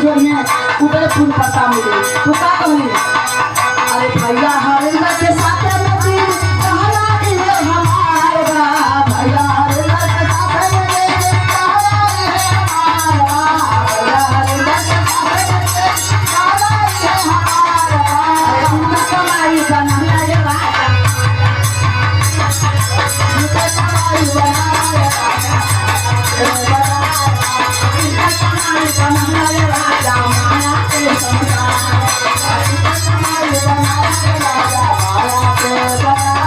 फूल पत्ता मिले तो का कहली अरे भैया हरिंदर के साथ मोती कहला इहे हमार बा भैया हरिंदर के साथ मोती कहला इहे हमार बा भैया हरिंदर के साथ मोती कहला इहे हमार बा उनका कमाई बनाना रे राजा उनका कमाई बनाना रे राजा उनका कमाई बनाना रे राजा माया के संसार उनका कमाई बनाना रे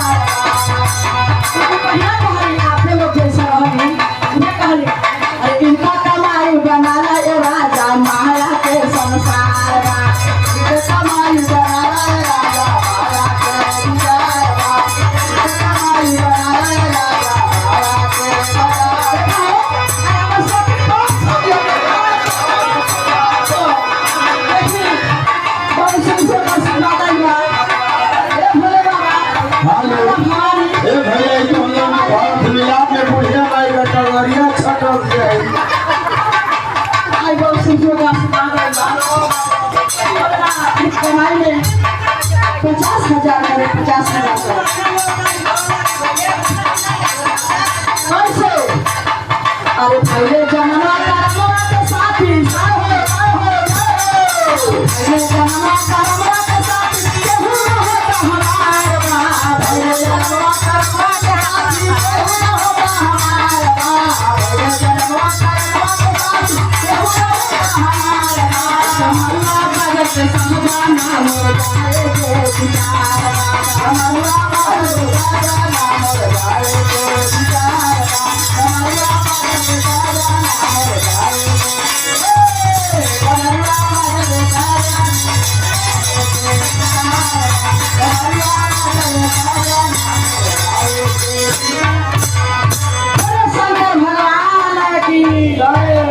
राजा माया के संसार कहना कहली आपने लोग जैसा रहनी उन्हें कहली अरे इनका कमाई बनाना रे राजा माया के संसार उनका कमाई बनाना रे राजा माया के संसार उनका कमाई बनाना रे राजा माया के संसार कमाई में 50,000 करे 50,000 कैसे अरे पहले जमाना करमरा के साथी पहले जमाना करमरा के साथी केहू न होता हमार बा पहले जमाना करमरा के साथी केहू न होता हमार बा पहले जमाना करमरा के साथी केहू न होता हमार बा हमारा भगत समझाना मोर गाए के विचार हमारा भगत समझाना मोर गाए के विचार हमारा भगत समझाना मोर गाए हमारा भगत समझाना शंकर भगवान की जय।